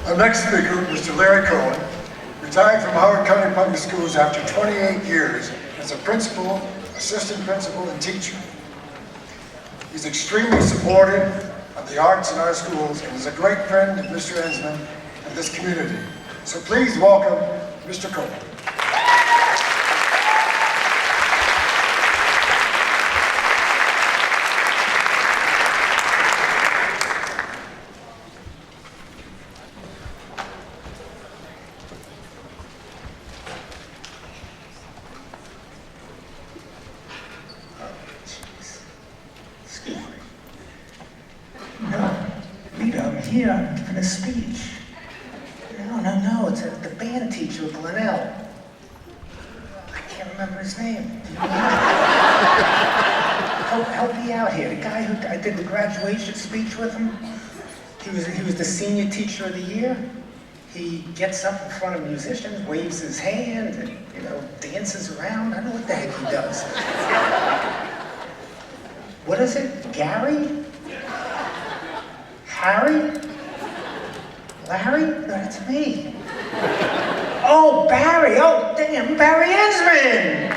Our next speaker, Mr. Larry Cohen, retired from Howard County Public Schools after 28 years as a principal, assistant principal, and teacher. He's extremely supportive of the arts in our schools and is a great friend of Mr. Enzman and this community. So please welcome Mr. Cohen. I'm here, I'm giving a speech. No, it's the band teacher at Glenelg. I can't remember his name. Help me out here. The guy who I did the graduation speech with him, he was the senior teacher of the year. He gets up in front of musicians, waves his hand, and dances around. I don't know what the heck he does. What is it? Gary? Harry? Larry? No, that's me. Oh, Barry. Oh, damn, Barry Enzman.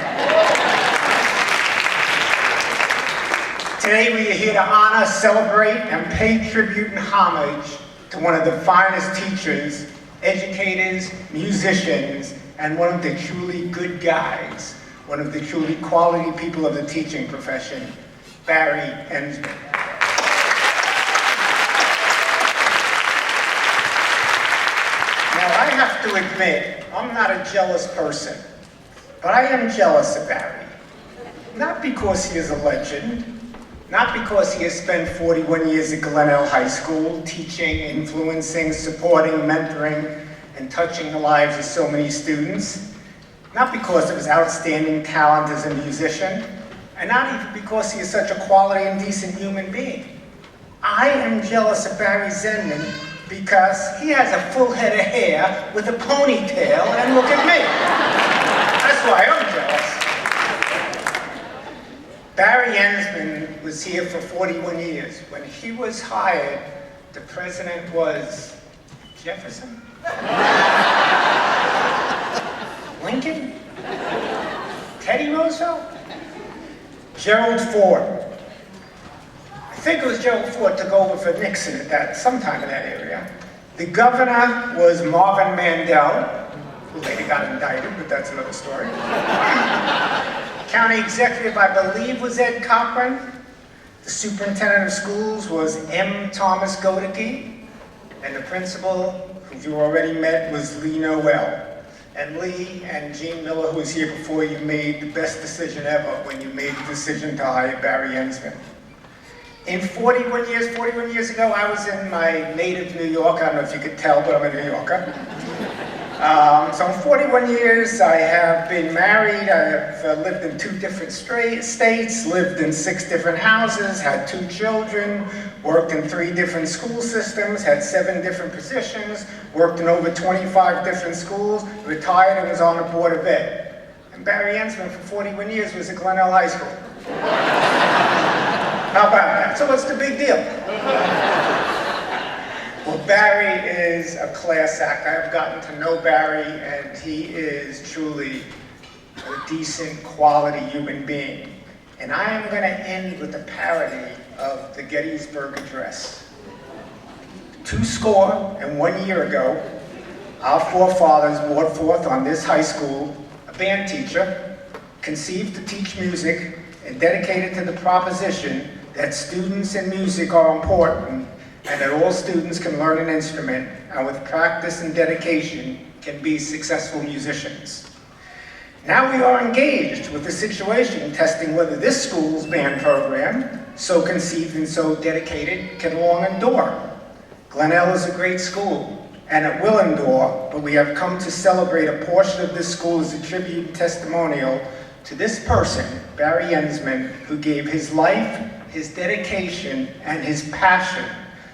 Today we are here to honor, celebrate, and pay tribute and homage to one of the finest teachers, educators, musicians, and one of the truly good guys, one of the truly quality people of the teaching profession, Barry Enzman. Now, I have to admit, I'm not a jealous person, but I am jealous of Barry. Not because he is a legend, not because he has spent 41 years at Glenelg High School, teaching, influencing, supporting, mentoring, and touching the lives of so many students, not because of his outstanding talent as a musician, and not even because he is such a quality and decent human being. I am jealous of Barry Enzman because he has a full head of hair with a ponytail, and look at me. That's why I'm jealous. Barry Enzman was here for 41 years. When he was hired, the president was Jefferson? Lincoln? Teddy Roosevelt? Gerald Ford. I think it was Gerald Ford took over for Nixon at sometime in that area. The governor was Marvin Mandel, who later got indicted, but that's another story. County executive, I believe, was Ed Cochran. The superintendent of schools was M. Thomas Godeke. And the principal, who you already met, was Lee Noel. And Lee and Gene Miller, who was here before you, made the best decision ever when you made the decision to hire Barry Enzman. In 41 years ago, I was in my native New York. I don't know if you could tell, but I'm a New Yorker. So in 41 years, I have been married. I have lived in 2 different states, lived in 6 different houses, had 2 children, worked in 3 different school systems, had 7 different positions, worked in over 25 different schools, retired and was on the Board of Ed. And Barry Enzman for 41 years was at Glenelg High School. How about that? So what's the big deal? Well, Barry is a class act. I have gotten to know Barry, and he is truly a decent, quality human being. And I am going to end with a parody of the Gettysburg Address. 201 years ago, our forefathers brought forth on this high school a band teacher, conceived to teach music, and dedicated to the proposition that students in music are important, and that all students can learn an instrument, and with practice and dedication can be successful musicians. Now we are engaged with the situation testing whether this school's band program, so conceived and so dedicated, can long endure. Glenelg is a great school, and it will endure, but we have come to celebrate a portion of this school as a tribute and testimonial to this person, Barry Enzman, who gave his life, his dedication, and his passion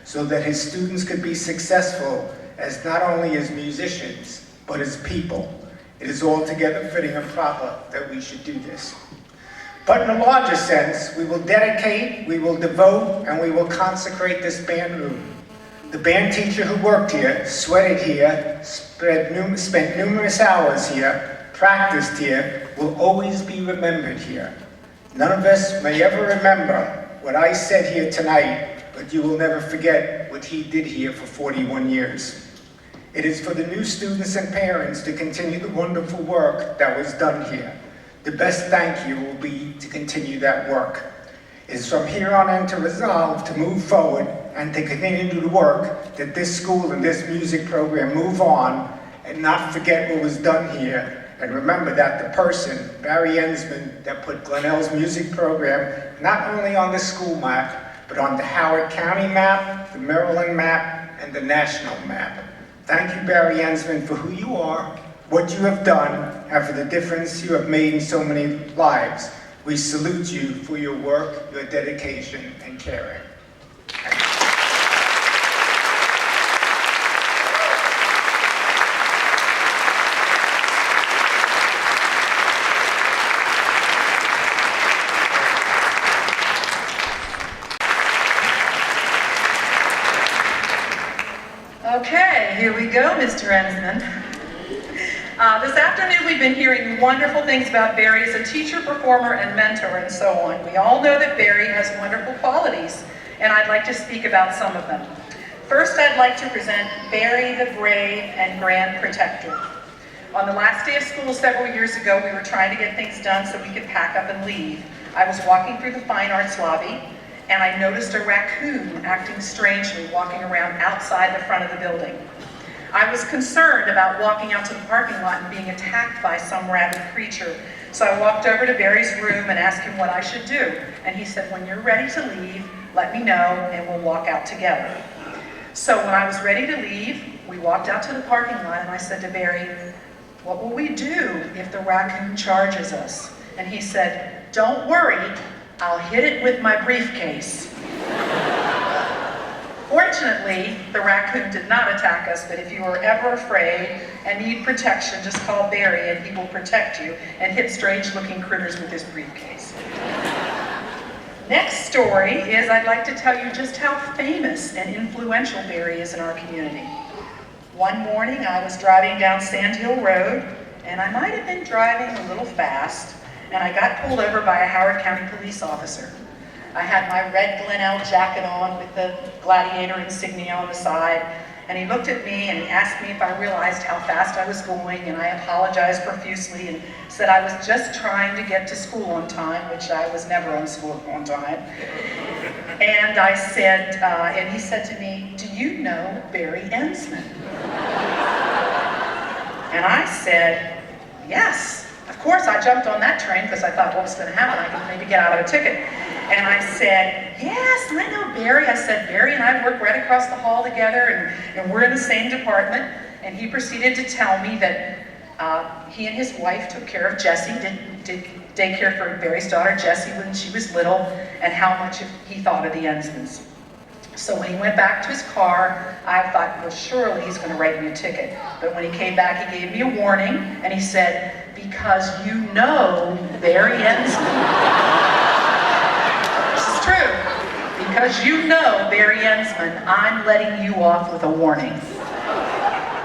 so that his students could be successful as not only as musicians, but as people. It is altogether fitting and proper that we should do this. But in a larger sense, we will dedicate, we will devote, and we will consecrate this band room. The band teacher who worked here, sweated here, spent numerous hours here, practiced here, will always be remembered here. None of us may ever remember what I said here tonight, but you will never forget what he did here for 41 years. It is for the new students and parents to continue the wonderful work that was done here. The best thank you will be to continue that work. It is from here on in to resolve to move forward and to continue the work that this school and this music program move on and not forget what was done here. And remember that the person, Barry Enzman, that put Glenelg's music program not only on the school map, but on the Howard County map, the Maryland map, and the national map. Thank you, Barry Enzman, for who you are, what you have done, and for the difference you have made in so many lives. We salute you for your work, your dedication, and caring. Okay, here we go, Mr. Enzman. This afternoon we've been hearing wonderful things about Barry as a teacher, performer, and mentor, and so on. We all know that Barry has wonderful qualities, and I'd like to speak about some of them. First, I'd like to present Barry the Brave and Grand Protector. On the last day of school several years ago, we were trying to get things done so we could pack up and leave. I was walking through the fine arts lobby, and I noticed a raccoon acting strangely, walking around outside the front of the building. I was concerned about walking out to the parking lot and being attacked by some rabid creature, so I walked over to Barry's room and asked him what I should do. And he said, when you're ready to leave, let me know and we'll walk out together. So when I was ready to leave, we walked out to the parking lot and I said to Barry, what will we do if the raccoon charges us? And he said, don't worry, I'll hit it with my briefcase. Fortunately, the raccoon did not attack us, but if you are ever afraid and need protection, just call Barry and he will protect you and hit strange-looking critters with his briefcase. Next story is I'd like to tell you just how famous and influential Barry is in our community. One morning, I was driving down Sand Hill Road, and I might have been driving a little fast, and I got pulled over by a Howard County police officer. I had my red Glenelg jacket on with the gladiator insignia on the side, and he looked at me and he asked me if I realized how fast I was going, and I apologized profusely and said I was just trying to get to school on time, which I was never on school on time. And I said, and he said to me, do you know Barry Enzman? And I said, yes. Of course, I jumped on that train because I thought, what was going to happen? I could maybe get out of a ticket. And I said, yes, I know Barry. I said, Barry and I work right across the hall together, and we're in the same department. And he proceeded to tell me that he and his wife took care of Jessie, did daycare for Barry's daughter, Jessie, when she was little, and how much he thought of the Enzmans. So when he went back to his car, I thought, well, surely he's going to write me a ticket. But when he came back, he gave me a warning, and he said, because you know Barry Enzman. This is true. Because you know Barry Enzman, I'm letting you off with a warning.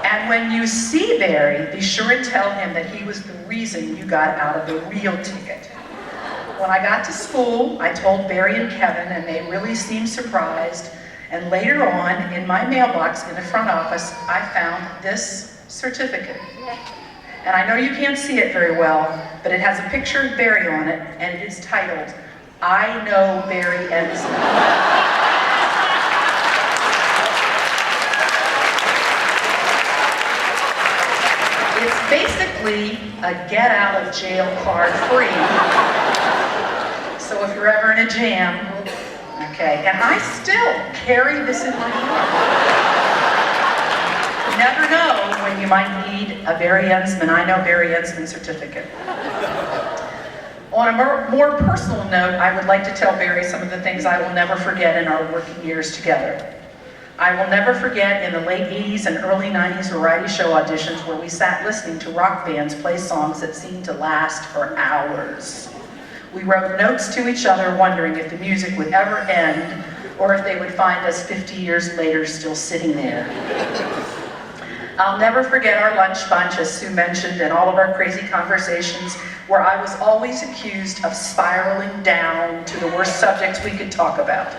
And when you see Barry, be sure and tell him that he was the reason you got out of the real ticket. When I got to school, I told Barry and Kevin, and they really seemed surprised. And later on, in my mailbox in the front office, I found this certificate. And I know you can't see it very well, but it has a picture of Barry on it, and it is titled, I Know Barry Enzman. It's basically a get out of jail card free. So if you're ever in a jam, okay, and I still carry this in my hand. You never know when you might need a Barry Enzman, I Know Barry Enzman certificate. On a more personal note, I would like to tell Barry some of the things I will never forget in our working years together. I will never forget in the late 80s and early 90s variety show auditions where we sat listening to rock bands play songs that seemed to last for hours. We wrote notes to each other wondering if the music would ever end, or if they would find us 50 years later still sitting there. I'll never forget our lunch bunch, as Sue mentioned, and all of our crazy conversations where I was always accused of spiraling down to the worst subjects we could talk about.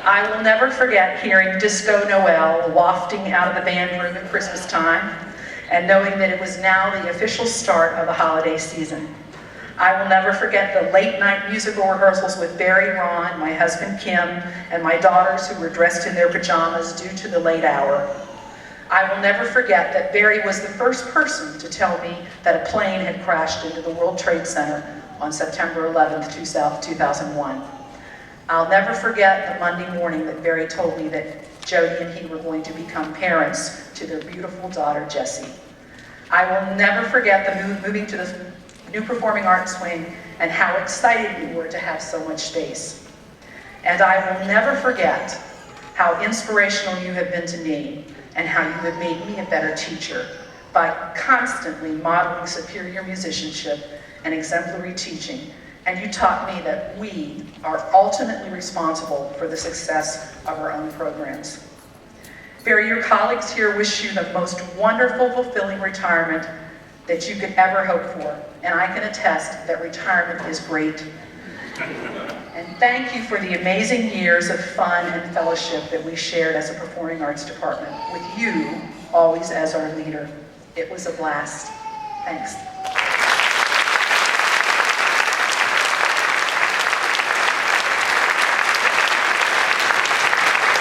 I will never forget hearing Disco Noel wafting out of the band room at Christmas time and knowing that it was now the official start of the holiday season. I will never forget the late night musical rehearsals with Barry, Ron, my husband Kim, and my daughters who were dressed in their pajamas due to the late hour. I will never forget that Barry was the first person to tell me that a plane had crashed into the World Trade Center on September 11th, 2001. I'll never forget the Monday morning that Barry told me that Jody and he were going to become parents to their beautiful daughter, Jessie. I will never forget the moving to the new performing arts wing and how excited we were to have so much space. And I will never forget how inspirational you have been to me and how you have made me a better teacher by constantly modeling superior musicianship and exemplary teaching. And you taught me that we are ultimately responsible for the success of our own programs. Barry, your colleagues here wish you the most wonderful, fulfilling retirement that you could ever hope for. And I can attest that retirement is great. And thank you for the amazing years of fun and fellowship that we shared as a performing arts department, with you always as our leader. It was a blast. Thanks.